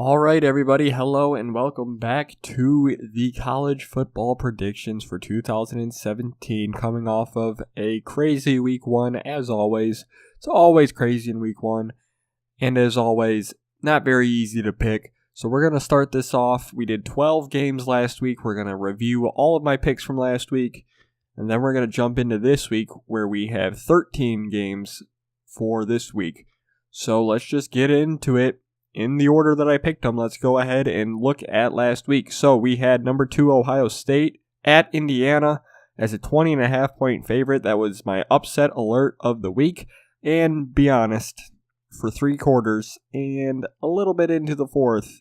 All right, everybody. Hello and welcome back to the college football predictions for 2017, coming off of a crazy week one, as always. It's always crazy in week one, and as always, not very easy to pick. So we're going to start this off. We did 12 games last week. We're going to review all of my picks from last week, and then we're going to jump into this week where we have 13 games for this week. So let's just get into it. In the order that I picked them, let's go ahead and look at last week. So we had number 2 Ohio State at Indiana as a 20.5 point favorite. That was my upset alert of the week. And be honest, for 3 quarters and a little bit into the fourth,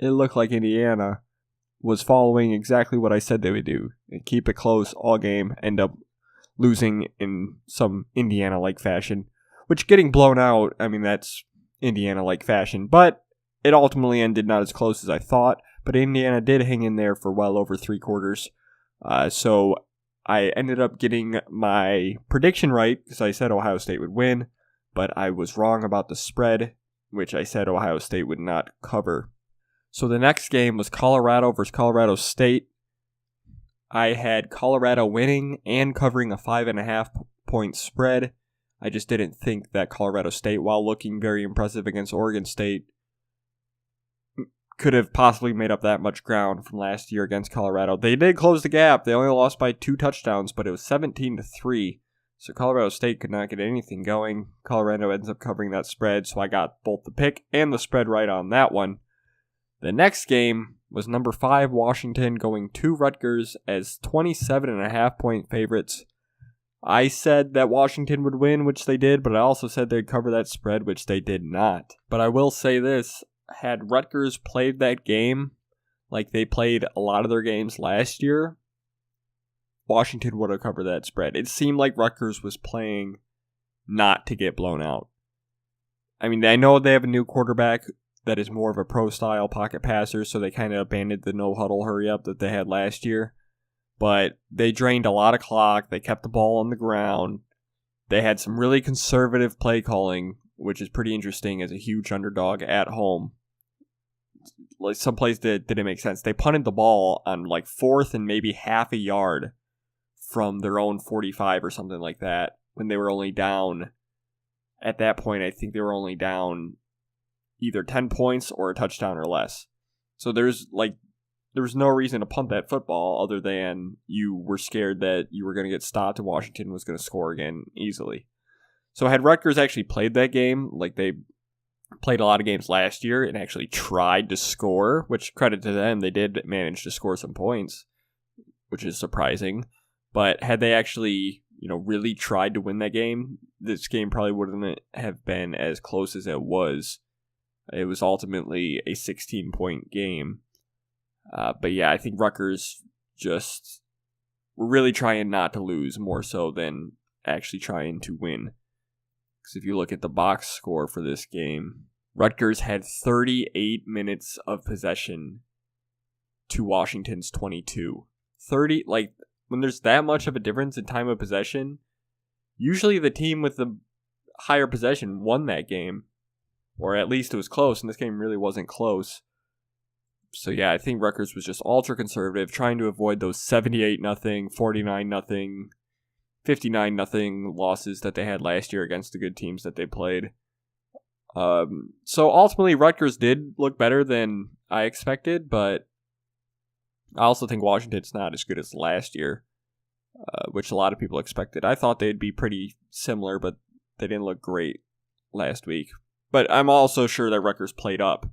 it looked like Indiana was following exactly what I said they would do. And keep it close all game, end up losing in some Indiana-like fashion. Which, getting blown out, I mean, that's Indiana-like fashion, but it ultimately ended not as close as I thought, but Indiana did hang in there for well over 3 quarters, so I ended up getting my prediction right, because I said Ohio State would win, but I was wrong about the spread, which I said Ohio State would not cover. So the next game was Colorado versus Colorado State. I had Colorado winning and covering a 5.5 point spread. I just didn't think that Colorado State, while looking very impressive against Oregon State, could have possibly made up that much ground from last year against Colorado. They did close the gap. They only lost by 2 touchdowns, but it was 17-3. So Colorado State could not get anything going. Colorado ends up covering that spread, so I got both the pick and the spread right on that one. The next game was number 5 Washington going to Rutgers as 27.5 point favorites. I said that Washington would win, which they did, but I also said they'd cover that spread, which they did not. But I will say this, had Rutgers played that game like they played a lot of their games last year, Washington would have covered that spread. It seemed like Rutgers was playing not to get blown out. I mean, I know they have a new quarterback that is more of a pro-style pocket passer, so they kind of abandoned the no-huddle hurry-up that they had last year. But they drained a lot of clock. They kept the ball on the ground. They had some really conservative play calling, which is pretty interesting as a huge underdog at home. Like some plays that didn't make sense. They punted the ball on like 4th and maybe half a yard from their own 45 or something like that when they were only down. At that point, I think they were only down either 10 points or a touchdown or less. So there was no reason to punt that football other than you were scared that you were going to get stopped and Washington was going to score again easily. So had Rutgers actually played that game, like they played a lot of games last year and actually tried to score, which credit to them, they did manage to score some points, which is surprising. But had they actually, really tried to win that game, this game probably wouldn't have been as close as it was. It was ultimately a 16-point game. But yeah, I think Rutgers just were really trying not to lose more so than actually trying to win. Because if you look at the box score for this game, Rutgers had 38 minutes of possession to Washington's 22. When there's that much of a difference in time of possession, usually the team with the higher possession won that game. Or at least it was close, and this game really wasn't close. So yeah, I think Rutgers was just ultra conservative, trying to avoid those 78-0, 49-0, 59-0 losses that they had last year against the good teams that they played. So ultimately, Rutgers did look better than I expected, but I also think Washington's not as good as last year, which a lot of people expected. I thought they'd be pretty similar, but they didn't look great last week. But I'm also sure that Rutgers played up.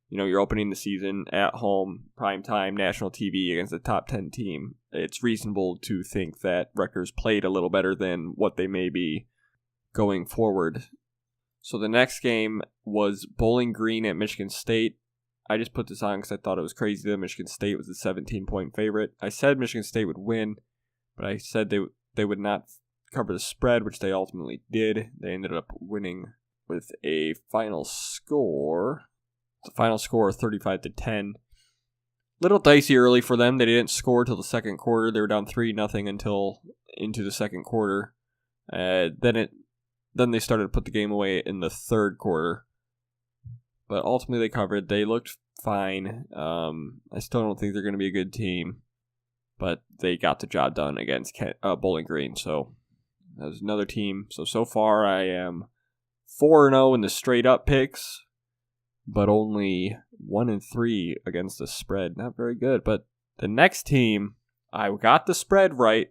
You're opening the season at home, primetime, national TV against a top 10 team. It's reasonable to think that Rutgers played a little better than what they may be going forward. So the next game was Bowling Green at Michigan State. I just put this on because I thought it was crazy that Michigan State was a 17-point favorite. I said Michigan State would win, but I said they would not cover the spread, which they ultimately did. They ended up winning with a final score. The final score 35-10. Little dicey early for them. They didn't score till the second quarter. They were down 3-0 until into the second quarter. Then they started to put the game away in the third quarter. But ultimately they covered. They looked fine. I still don't think they're going to be a good team. But they got the job done against Bowling Green. So that was another team. So far I am 4-0 in the straight up picks. But only 1-3 against the spread. Not very good. But the next team, I got the spread right.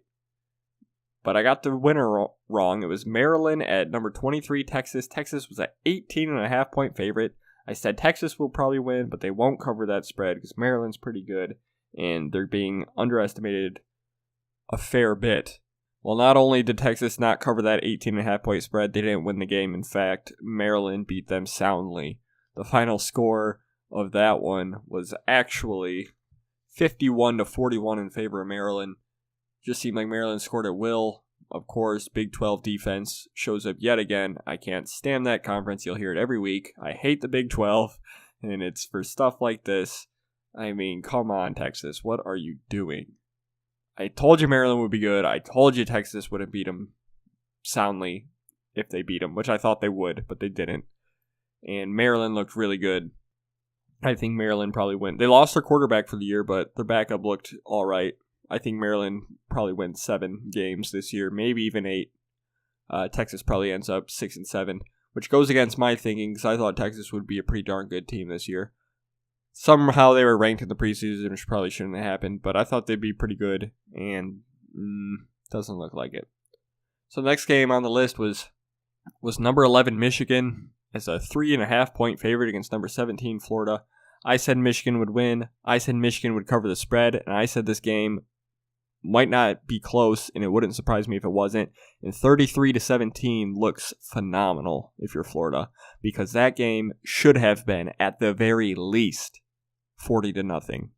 But I got the winner wrong. It was Maryland at number 23, Texas. Texas was an 18.5 point favorite. I said Texas will probably win, but they won't cover that spread because Maryland's pretty good, and they're being underestimated a fair bit. Well, not only did Texas not cover that 18.5 point spread, they didn't win the game. In fact, Maryland beat them soundly. The final score of that one was actually 51-41 in favor of Maryland. Just seemed like Maryland scored at will. Of course, Big 12 defense shows up yet again. I can't stand that conference. You'll hear it every week. I hate the Big 12, and it's for stuff like this. I mean, come on, Texas. What are you doing? I told you Maryland would be good. I told you Texas wouldn't beat them soundly if they beat them, which I thought they would, but they didn't. And Maryland looked really good. I think Maryland probably win. They lost their quarterback for the year, but their backup looked all right. I think Maryland probably wins 7 games this year, maybe even 8. Texas probably ends up 6-7, which goes against my thinking because I thought Texas would be a pretty darn good team this year. Somehow they were ranked in the preseason, which probably shouldn't have happened, but I thought they'd be pretty good, and doesn't look like it. So the next game on the list was number 11 Michigan as a 3.5 point favorite against number 17 Florida. I said Michigan would win. I said Michigan would cover the spread, and I said this game might not be close, and it wouldn't surprise me if it wasn't. And 33-17 looks phenomenal if you're Florida, because that game should have been, at the very least, 40-0.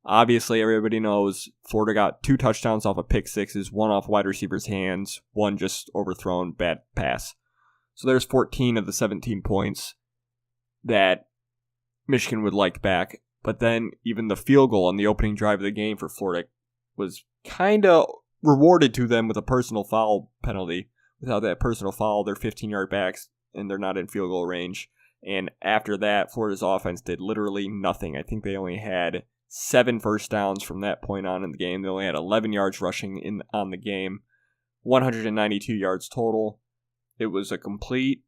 Obviously, everybody knows Florida got 2 touchdowns off of pick sixes, one off wide receiver's hands, one just overthrown bad pass. So there's 14 of the 17 points that Michigan would like back. But then even the field goal on the opening drive of the game for Florida was kind of rewarded to them with a personal foul penalty. Without that personal foul, they're 15-yard backs, and they're not in field goal range. And after that, Florida's offense did literally nothing. I think they only had 7 first downs from that point on in the game. They only had 11 yards rushing on the game, 192 yards total. It was a complete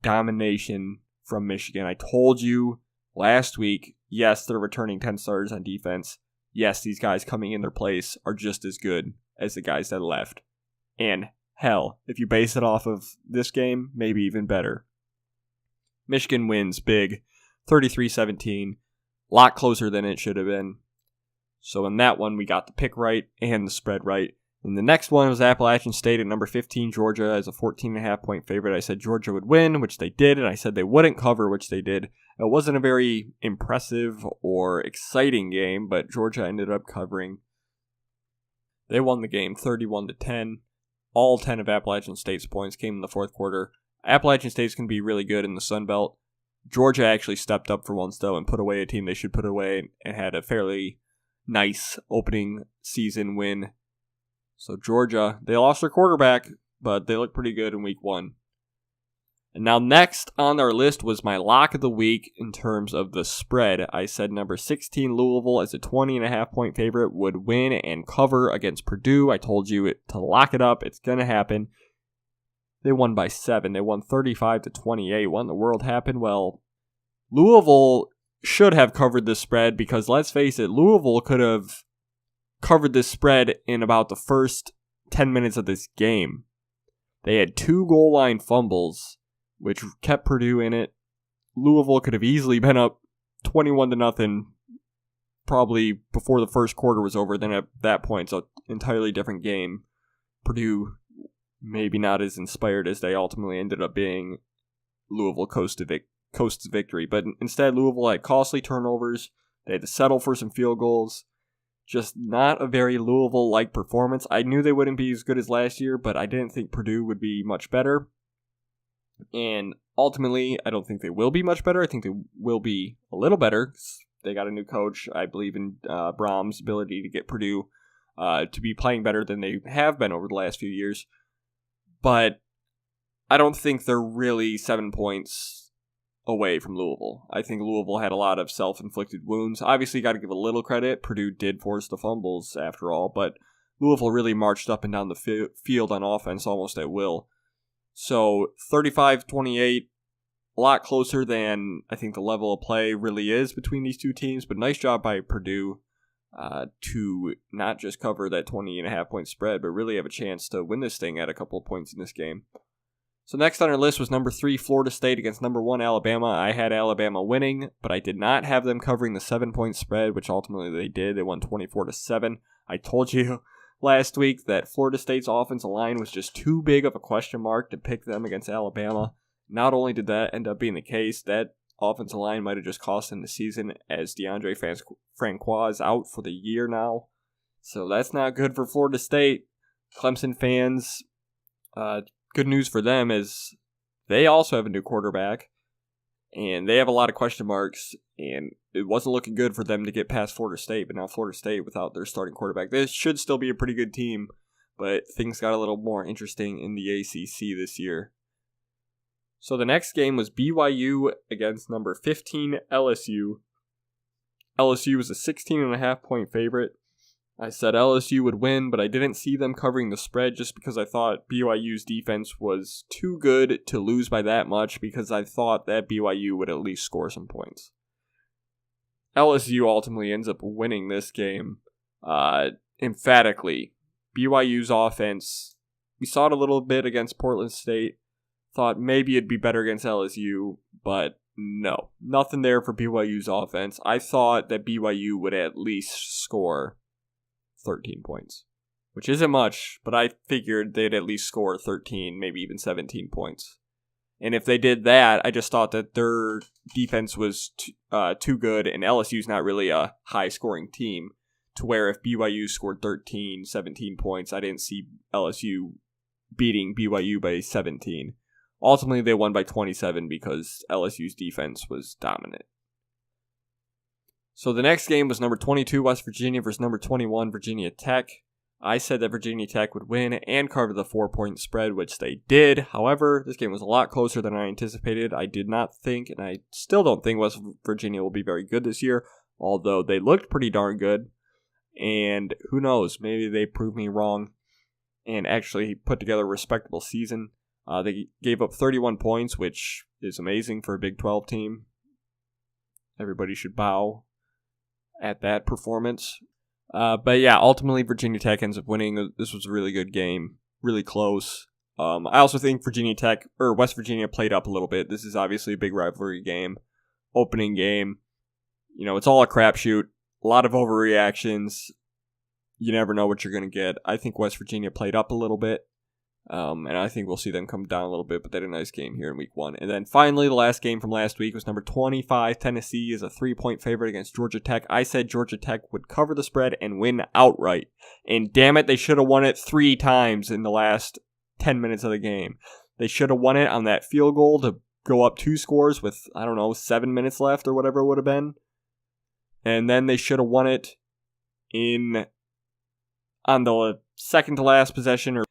domination from Michigan. I told you last week, yes, they're returning 10 starters on defense. Yes, these guys coming in their place are just as good as the guys that left. And hell, if you base it off of this game, maybe even better. Michigan wins big, 33-17. A lot closer than it should have been. So in that one, we got the pick right and the spread right. And the next one was Appalachian State at number 15, Georgia, as a 14.5 point favorite. I said Georgia would win, which they did, and I said they wouldn't cover, which they did. It wasn't a very impressive or exciting game, but Georgia ended up covering. They won the game 31-10. All 10 of Appalachian State's points came in the fourth quarter. Appalachian State's can be really good in the Sun Belt. Georgia actually stepped up for once, though, and put away a team they should put away and had a fairly nice opening season win. So Georgia, they lost their quarterback, but they look pretty good in week 1. And now next on our list was my lock of the week in terms of the spread. I said number 16 Louisville as a 20.5 point favorite would win and cover against Purdue. I told you to lock it up. It's going to happen. They won by 7. They won 35-28. What in the world happened? Well, Louisville should have covered this spread because, let's face it, Louisville could have covered this spread in about the first 10 minutes of this game. They had 2 goal line fumbles, which kept Purdue in it. Louisville could have easily been up 21-0 probably before the first quarter was over. Then at that point, it's an entirely different game. Purdue maybe not as inspired as they ultimately ended up being. Louisville coast to victory. But instead, Louisville had costly turnovers. They had to settle for some field goals. Just not a very Louisville-like performance. I knew they wouldn't be as good as last year, but I didn't think Purdue would be much better. And ultimately, I don't think they will be much better. I think they will be a little better. They got a new coach. I believe in Brahms' ability to get Purdue to be playing better than they have been over the last few years. But I don't think they're really 7 points away from Louisville. I think Louisville had a lot of self-inflicted wounds. Obviously, got to give a little credit. Purdue did force the fumbles after all, but Louisville really marched up and down the field on offense almost at will. So 35-28, a lot closer than I think the level of play really is between these two teams, but nice job by Purdue to not just cover that 20.5 point spread, but really have a chance to win this thing at a couple of points in this game. So next on our list was number 3, Florida State against number 1, Alabama. I had Alabama winning, but I did not have them covering the 7-point spread, which ultimately they did. They won 24-7. I told you last week that Florida State's offensive line was just too big of a question mark to pick them against Alabama. Not only did that end up being the case, that offensive line might have just cost them the season, as DeAndre Francois is out for the year now. So that's not good for Florida State. Clemson fans, good news for them is they also have a new quarterback, and they have a lot of question marks, and it wasn't looking good for them to get past Florida State, but now Florida State without their starting quarterback. This should still be a pretty good team, but things got a little more interesting in the ACC this year. So the next game was BYU against number 15 LSU. LSU was a 16.5 point favorite. I said LSU would win, but I didn't see them covering the spread just because I thought BYU's defense was too good to lose by that much, because I thought that BYU would at least score some points. LSU ultimately ends up winning this game emphatically. BYU's offense, we saw it a little bit against Portland State. Thought maybe it'd be better against LSU, but no. Nothing there for BYU's offense. I thought that BYU would at least score 13 points, which isn't much, but I figured they'd at least score 13, maybe even 17 points. And if they did that, I just thought that their defense was too good, and LSU's not really a high-scoring team, to where if BYU scored 13, 17 points, I didn't see LSU beating BYU by 17. Ultimately, they won by 27 because LSU's defense was dominant. So the next game was number 22, West Virginia versus number 21, Virginia Tech. I said that Virginia Tech would win and cover the 4-point spread, which they did. However, this game was a lot closer than I anticipated. I did not think, and I still don't think, West Virginia will be very good this year, although they looked pretty darn good. And who knows, maybe they prove me wrong and actually put together a respectable season. They gave up 31 points, which is amazing for a Big 12 team. Everybody should bow at that performance. But yeah, ultimately Virginia Tech ends up winning. This was a really good game, really close. I also think West Virginia played up a little bit. This is obviously a big rivalry game, opening game. You know, it's all a crapshoot. A lot of overreactions. You never know what you're going to get. I think West Virginia played up a little bit. And I think we'll see them come down a little bit, but they had a nice game here in week 1. And then finally, the last game from last week was number 25. Tennessee is a 3-point favorite against Georgia Tech. I said Georgia Tech would cover the spread and win outright. And damn it, they should have won it 3 times in the last 10 minutes of the game. They should have won it on that field goal to go up 2 scores with, 7 minutes left or whatever it would have been. And then they should have won it on the second to last possession, or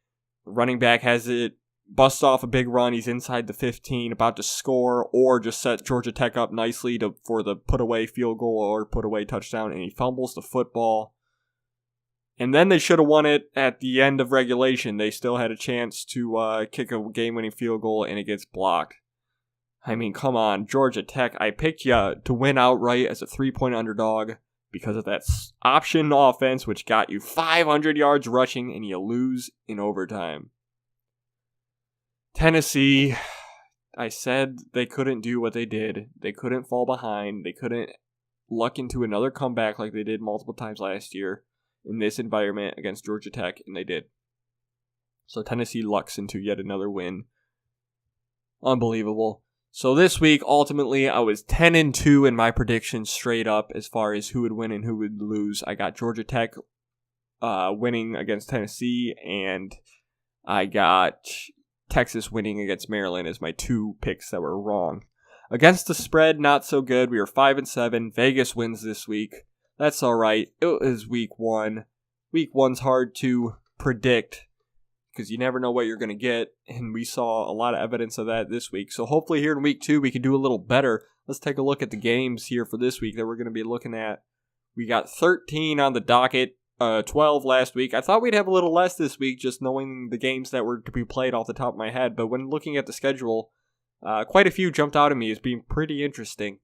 running back has it, busts off a big run, he's inside the 15, about to score, or just set Georgia Tech up nicely for the put-away field goal or put-away touchdown, and he fumbles the football. And then they should have won it at the end of regulation. They still had a chance to kick a game-winning field goal, and it gets blocked. I mean, come on, Georgia Tech, I picked you to win outright as a 3-point underdog because of that option offense, which got you 500 yards rushing, and you lose in overtime. Tennessee, I said they couldn't do what they did. They couldn't fall behind. They couldn't luck into another comeback like they did multiple times last year in this environment against Georgia Tech, and they did. So Tennessee lucks into yet another win. Unbelievable. So this week, ultimately, I was 10-2 in my predictions straight up as far as who would win and who would lose. I got Georgia Tech winning against Tennessee, and I got Texas winning against Maryland as my 2 picks that were wrong. Against the spread, not so good. We were 5-7. Vegas wins this week. That's all right. It was week 1. Week 1's hard to predict because you never know what you're going to get, and we saw a lot of evidence of that this week. So hopefully here in week 2 we can do a little better. Let's take a look at the games here for this week that we're going to be looking at. We got 13 on the docket, 12 last week. I thought we'd have a little less this week, just knowing the games that were to be played off the top of my head, but when looking at the schedule, quite a few jumped out at me as being pretty interesting.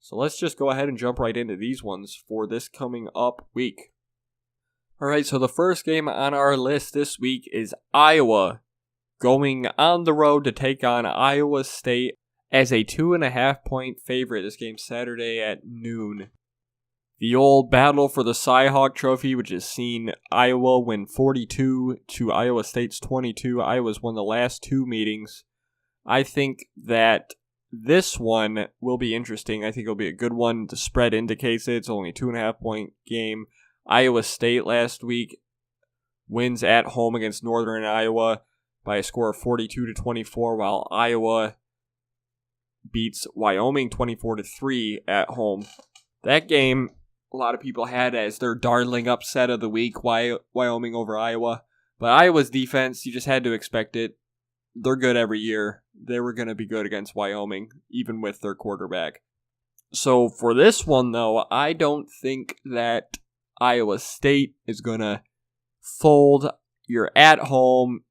So let's just go ahead and jump right into these ones for this coming up week. Alright, so the first game on our list this week is Iowa going on the road to take on Iowa State as a 2.5-point favorite. This game's Saturday at noon. The old battle for the Cy-Hawk Trophy, which has seen Iowa win 42 to Iowa State's 22. Iowa's won the last 2 meetings. I think that this one will be interesting. I think it'll be a good one. The spread indicates it. It's only a 2.5-point game. Iowa State last week wins at home against Northern Iowa by a score of 42-24, while Iowa beats Wyoming 24-3 at home. That game, a lot of people had as their darling upset of the week, Wyoming over Iowa. But Iowa's defense, you just had to expect it. They're good every year. They were going to be good against Wyoming, even with their quarterback. So for this one, though, I don't think that Iowa State is going to fold. You're at home.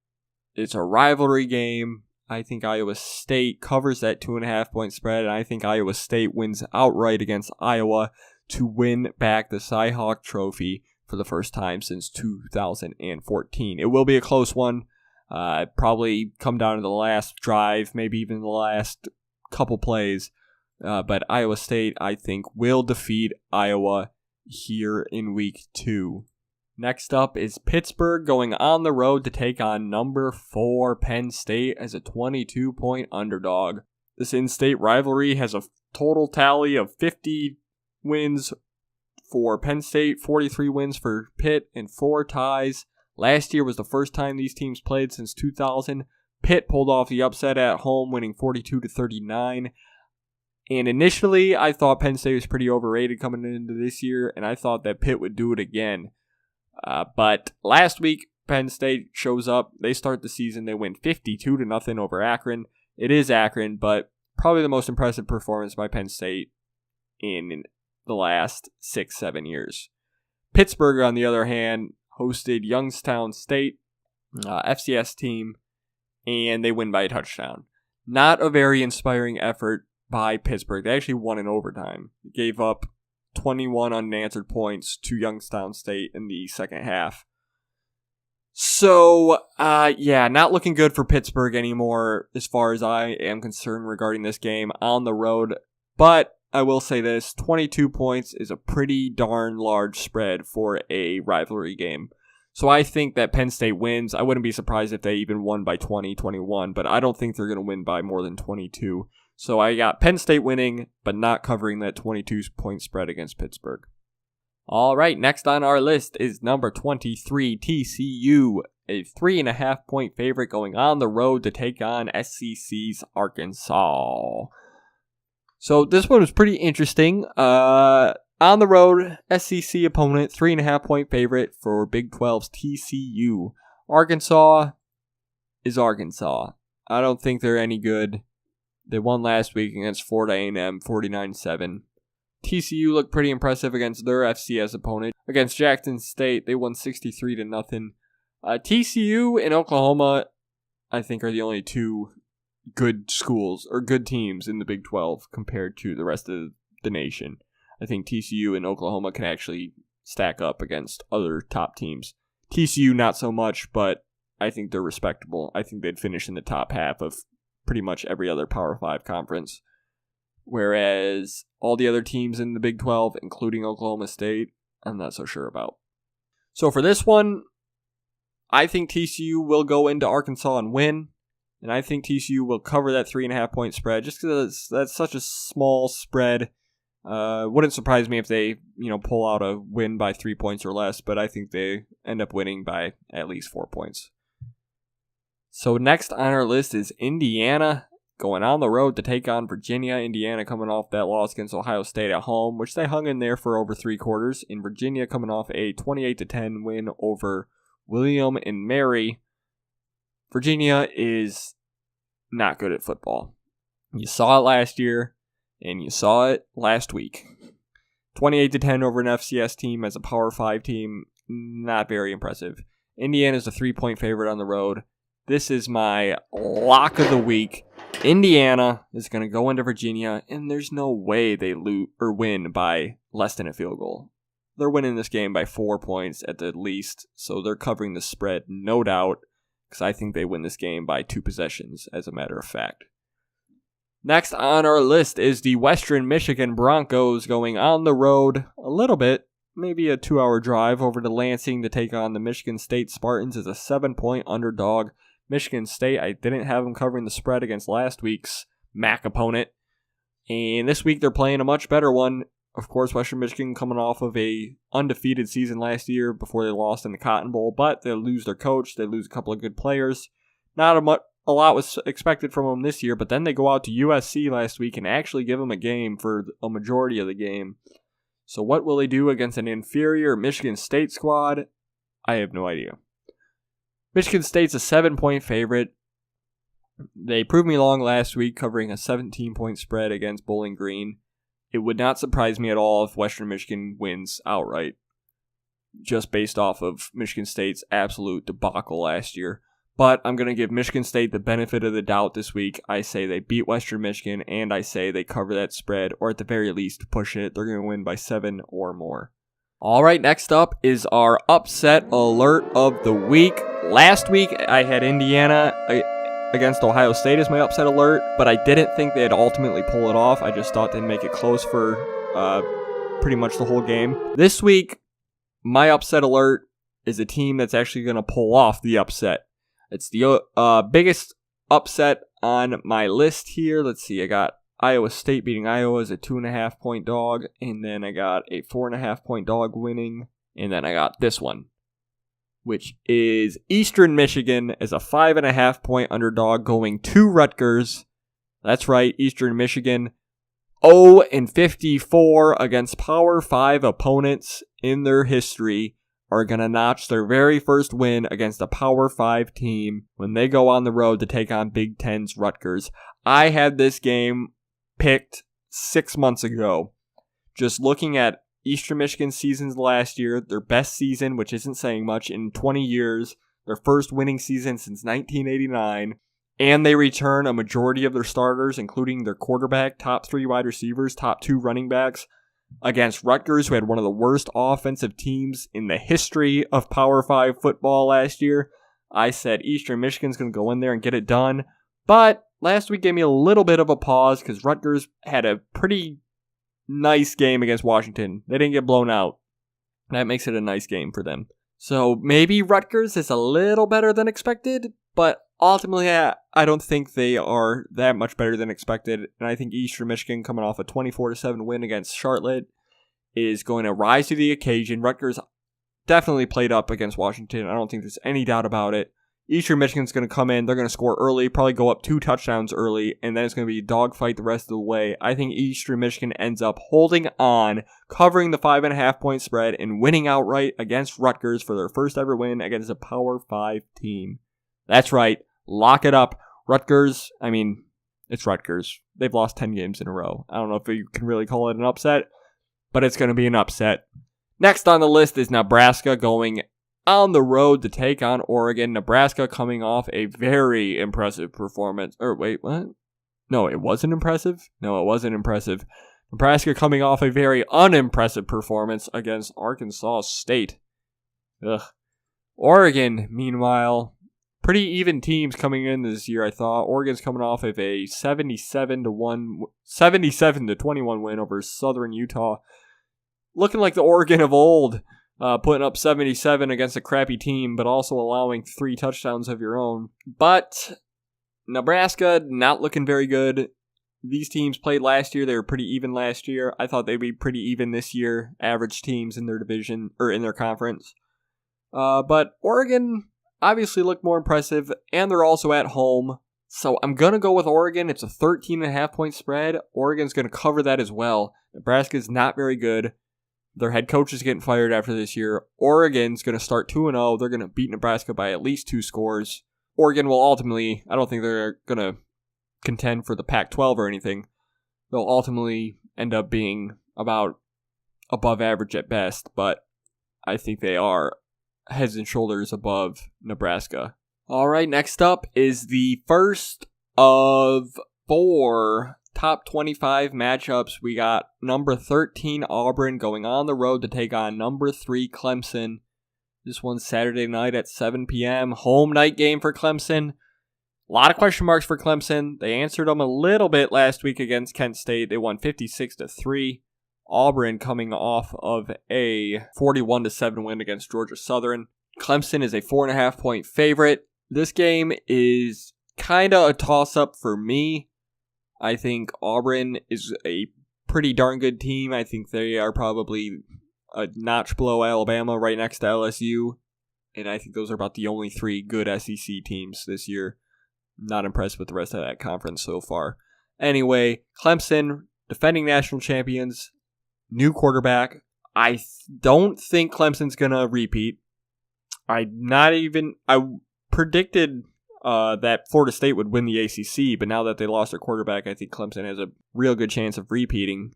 It's a rivalry game. I think Iowa State covers that 2.5-point spread, and I think Iowa State wins outright against Iowa to win back the Cy-Hawk Trophy for the first time since 2014. It will be a close one. Probably come down to the last drive, maybe even the last couple plays. But Iowa State, I think, will defeat Iowa here in week 2. Next up is Pittsburgh going on the road to take on number 4 Penn State as a 22-point underdog. This in-state rivalry has a total tally of 50 wins for Penn State, 43 wins for Pitt, and 4 ties. Last year was the first time these teams played since 2000. Pitt pulled off the upset at home, winning 42-39. And initially, I thought Penn State was pretty overrated coming into this year, and I thought that Pitt would do it again. But last week, Penn State shows up. They start the season. They win 52-0 over Akron. It is Akron, but probably the most impressive performance by Penn State in the last 6-7 years. Pittsburgh, on the other hand, hosted Youngstown State, FCS team, and they win by a touchdown. Not a very inspiring effort by Pittsburgh. They actually won in overtime. They gave up 21 unanswered points to Youngstown State in the second half. So, not looking good for Pittsburgh anymore as far as I am concerned regarding this game on the road. But I will say this, 22 points is a pretty darn large spread for a rivalry game. So I think that Penn State wins. I wouldn't be surprised if they even won by 20, 21, but I don't think they're going to win by more than 22. So I got Penn State winning, but not covering that 22-point spread against Pittsburgh. All right, next on our list is number 23, TCU, a 3.5-point favorite going on the road to take on SEC's Arkansas. So this one was pretty interesting. On the road, SEC opponent, 3.5-point favorite for Big 12's TCU. Arkansas is Arkansas. I don't think they're any good. They won last week against Florida A&M, 49-7. TCU looked pretty impressive against their FCS opponent. Against Jackson State, they won 63-0. TCU and Oklahoma, I think, are the only two good schools or good teams in the Big 12 compared to the rest of the nation. I think TCU and Oklahoma can actually stack up against other top teams. TCU not so much, but I think they're respectable. I think they'd finish in the top half of pretty much every other Power 5 conference. Whereas all the other teams in the Big 12, including Oklahoma State, I'm not so sure about. So for this one, I think TCU will go into Arkansas and win. And I think TCU will cover that 3.5-point spread just because that's such a small spread. Wouldn't surprise me if they, pull out a win by 3 points or less, but I think they end up winning by at least 4 points. So next on our list is Indiana going on the road to take on Virginia. Indiana coming off that loss against Ohio State at home, which they hung in there for over 3 quarters. In Virginia coming off a 28-10 win over William and Mary. Virginia is not good at football. You saw it last year, and you saw it last week. 28-10 over an FCS team as a Power 5 team, not very impressive. Indiana is a 3-point favorite on the road. This is my lock of the week. Indiana is going to go into Virginia, and there's no way they win by less than a field goal. They're winning this game by 4 points at the least, so they're covering the spread, no doubt, because I think they win this game by 2 possessions, as a matter of fact. Next on our list is the Western Michigan Broncos going on the road a little bit, maybe a 2-hour drive over to Lansing to take on the Michigan State Spartans as a 7-point underdog. Michigan State, I didn't have them covering the spread against last week's MAC opponent. And this week they're playing a much better one. Of course, Western Michigan coming off of a undefeated season last year before they lost in the Cotton Bowl, but they lose their coach, they lose a couple of good players. Not a lot was expected from them this year, but then they go out to USC last week and actually give them a game for a majority of the game. So what will they do against an inferior Michigan State squad? I have no idea. Michigan State's a 7-point favorite. They proved me wrong last week covering a 17-point spread against Bowling Green. It would not surprise me at all if Western Michigan wins outright, just based off of Michigan State's absolute debacle last year. But I'm going to give Michigan State the benefit of the doubt this week. I say they beat Western Michigan, and I say they cover that spread, or at the very least push it. They're going to win by 7 or more. All right, next up is our upset alert of the week. Last week, I had Indiana against Ohio State as my upset alert, but I didn't think they'd ultimately pull it off. I just thought they'd make it close for pretty much the whole game. This week, my upset alert is a team that's actually going to pull off the upset. It's the biggest upset on my list here. Let's see, I got Iowa State beating Iowa as a 2.5-point dog, and then I got a 4.5-point dog winning, and then I got this one, which is Eastern Michigan as a 5.5-point underdog going to Rutgers. That's right, Eastern Michigan 0-54 against Power 5 opponents in their history are going to notch their very first win against a Power 5 team when they go on the road to take on Big Ten's Rutgers. I had this game picked 6 months ago. Just looking at Eastern Michigan's seasons last year, their best season, which isn't saying much, in 20 years, their first winning season since 1989, and they return a majority of their starters, including their quarterback, top 3 wide receivers, top 2 running backs, against Rutgers, who had one of the worst offensive teams in the history of Power 5 football last year. I said Eastern Michigan's going to go in there and get it done, but last week gave me a little bit of a pause because Rutgers had a pretty nice game against Washington. They didn't get blown out. That makes it a nice game for them. So maybe Rutgers is a little better than expected, but ultimately I don't think they are that much better than expected. And I think Eastern Michigan, coming off a 24-7 win against Charlotte, is going to rise to the occasion. Rutgers definitely played up against Washington. I don't think there's any doubt about it. Eastern Michigan's going to come in. They're going to score early, probably go up 2 touchdowns early, and then it's going to be a dogfight the rest of the way. I think Eastern Michigan ends up holding on, covering the 5.5-point spread, and winning outright against Rutgers for their first ever win against a Power 5 team. That's right. Lock it up. Rutgers, it's Rutgers. They've lost 10 games in a row. I don't know if you can really call it an upset, but it's going to be an upset. Next on the list is Nebraska going on the road to take on Oregon. Nebraska coming off a very impressive performance. Wait, what? No, it wasn't impressive? No, it wasn't impressive. Nebraska coming off a very unimpressive performance against Arkansas State. Ugh. Oregon, meanwhile, pretty even teams coming in this year, I thought. Oregon's coming off of a 77-21 win over Southern Utah. Looking like the Oregon of old. Putting up 77 against a crappy team, but also allowing 3 touchdowns of your own. But Nebraska, not looking very good. These teams played last year. They were pretty even last year. I thought they'd be pretty even this year. Average teams in their division, or in their conference. But Oregon obviously looked more impressive, and they're also at home. So I'm going to go with Oregon. It's a 13.5-point spread. Oregon's going to cover that as well. Nebraska's not very good. Their head coach is getting fired after this year. Oregon's going to start 2-0. They're going to beat Nebraska by at least 2 scores. Oregon will ultimately, I don't think they're going to contend for the Pac-12 or anything. They'll ultimately end up being about above average at best, but I think they are heads and shoulders above Nebraska. All right, next up is the first of 4 top 25 matchups. We got number 13 Auburn going on the road to take on number 3 Clemson. This one's Saturday night at 7 p.m. Home night game for Clemson. A lot of question marks for Clemson. They answered them a little bit last week against Kent State. They won 56-3. Auburn coming off of a 41-7 win against Georgia Southern. Clemson is a 4.5 point favorite. This game is kind of a toss-up for me. I think Auburn is a pretty darn good team. I think they are probably a notch below Alabama, right next to LSU. And I think those are about the only 3 good SEC teams this year. Not impressed with the rest of that conference so far. Anyway, Clemson, defending national champions, new quarterback. I don't think Clemson's going to repeat. I predicted that Florida State would win the ACC, but now that they lost their quarterback, I think Clemson has a real good chance of repeating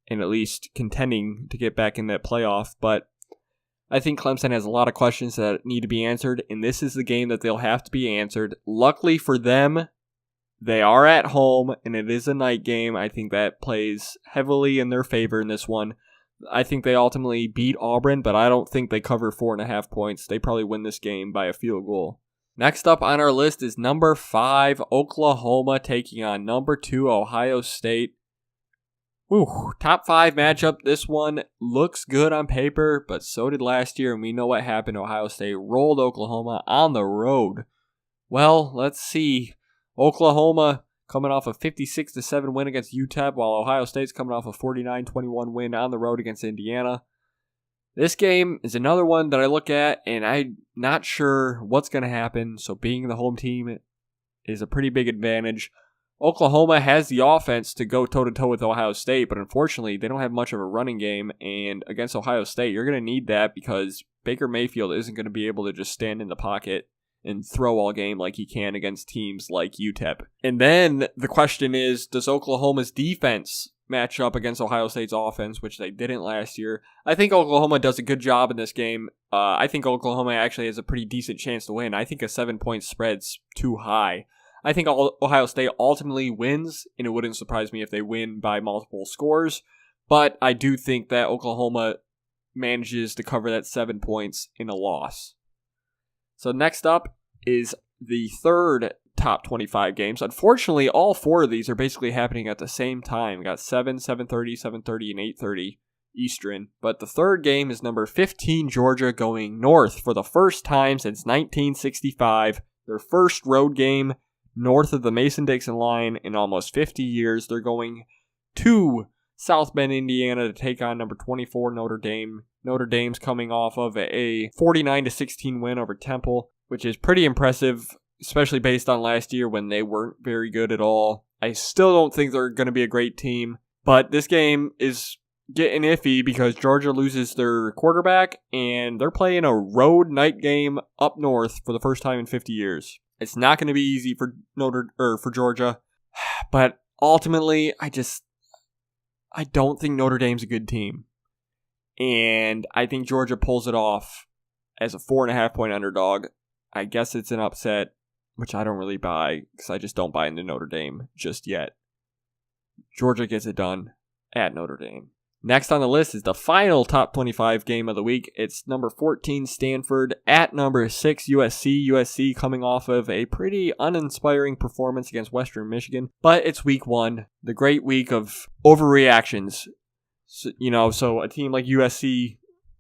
and at least contending to get back in that playoff. But I think Clemson has a lot of questions that need to be answered, and this is the game that they'll have to be answered. Luckily for them, they are at home, and it is a night game. I think that plays heavily in their favor in this one. I think they ultimately beat Auburn, but I don't think they cover 4.5 points. They probably win this game by a field goal. Next up on our list is number 5, Oklahoma, taking on number 2, Ohio State. Whew, top 5 matchup. This one looks good on paper, but so did last year, and we know what happened. Ohio State rolled Oklahoma on the road. Well, let's see. Oklahoma coming off a 56-7 win against UTEP, while Ohio State's coming off a 49-21 win on the road against Indiana. This game is another one that I look at, and I'm not sure what's going to happen, so being the home team is a pretty big advantage. Oklahoma has the offense to go toe-to-toe with Ohio State, but unfortunately, they don't have much of a running game, and against Ohio State, you're going to need that because Baker Mayfield isn't going to be able to just stand in the pocket and throw all game like he can against teams like UTEP. And then the question is, does Oklahoma's defense match up against Ohio State's offense, which they didn't last year? I think Oklahoma does a good job in this game. I think Oklahoma actually has a pretty decent chance to win. I think a 7-point spread's too high. I think Ohio State ultimately wins, and it wouldn't surprise me if they win by multiple scores. But I do think that Oklahoma manages to cover that 7 points in a loss. So next up is the third top 25 games. Unfortunately, all 4 of these are basically happening at the same time. We got 7, 7:30, 7:30, and 8:30 Eastern. But the third game is number 15 Georgia going north for the first time since 1965. Their first road game north of the Mason-Dixon line in almost 50 years. They're going to South Bend, Indiana to take on number 24 Notre Dame. Notre Dame's coming off of a 49-16 win over Temple, which is pretty impressive, especially based on last year when they weren't very good at all. I still don't think they're going to be a great team, but this game is getting iffy because Georgia loses their quarterback, and they're playing a road night game up north for the first time in 50 years. It's not going to be easy for Georgia, but ultimately, I don't think Notre Dame's a good team, and I think Georgia pulls it off as a 4.5 point underdog. I guess it's an upset, which I don't really buy because I just don't buy into Notre Dame just yet. Georgia gets it done at Notre Dame. Next on the list is the final top 25 game of the week. It's number 14 Stanford at number 6 USC. USC coming off of a pretty uninspiring performance against Western Michigan. But it's week 1, the great week of overreactions. So a team like USC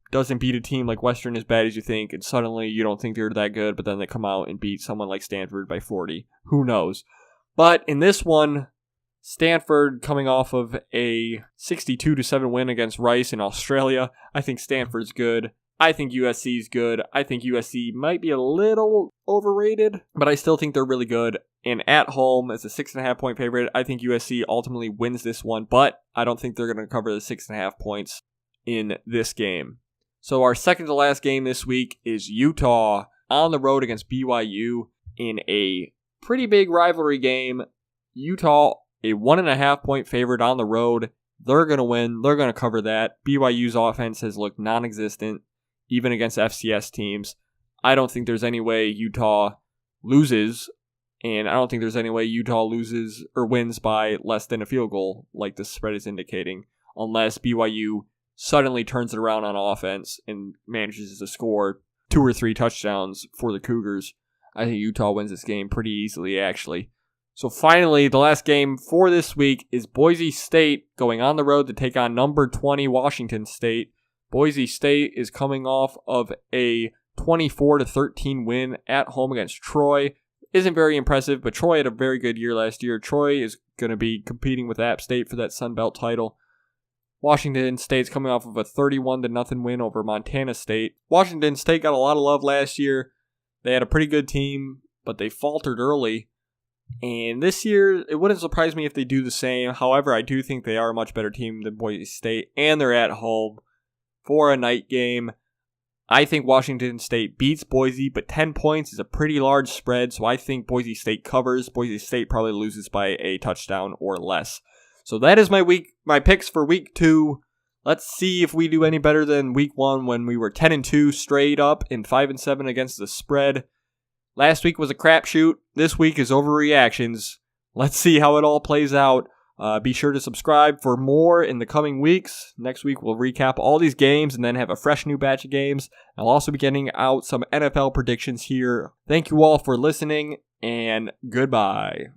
doesn't beat a team like Western as bad as you think, and suddenly you don't think they're that good, but then they come out and beat someone like Stanford by 40. Who knows? But in this one, Stanford coming off of a 62-7 win against Rice in Australia. I think Stanford's good. I think USC's good. I think USC might be a little overrated, but I still think they're really good. And at home, as a 6.5 point favorite, I think USC ultimately wins this one, but I don't think they're going to cover the 6.5 points in this game. So our second to last game this week is Utah on the road against BYU. in a pretty big rivalry game. Utah, a 1.5 point favorite on the road. They're going to win. They're going to cover that. BYU's offense has looked non-existent, even against FCS teams. I don't think there's any way Utah loses, and I don't think there's any way Utah loses or wins by less than a field goal, like the spread is indicating, unless BYU suddenly turns it around on offense and manages to score 2 or 3 touchdowns for the Cougars. I think Utah wins this game pretty easily, actually. So finally, the last game for this week is Boise State going on the road to take on number 20 Washington State. Boise State is coming off of a 24-13 win at home against Troy. Isn't very impressive, but Troy had a very good year last year. Troy is going to be competing with App State for that Sun Belt title. Washington State's coming off of a 31-0 win over Montana State. Washington State got a lot of love last year. They had a pretty good team, but they faltered early. And this year, it wouldn't surprise me if they do the same. However, I do think they are a much better team than Boise State, and they're at home for a night game. I think Washington State beats Boise, but 10 points is a pretty large spread, so I think Boise State covers. Boise State probably loses by a touchdown or less. So that is my picks for week 2. Let's see if we do any better than week 1 when we were 10-2 straight up and 5-7 against the spread. Last week was a crapshoot. This week is overreactions. Let's see how it all plays out. Be sure to subscribe for more in the coming weeks. Next week we'll recap all these games and then have a fresh new batch of games. I'll also be getting out some NFL predictions here. Thank you all for listening, and goodbye.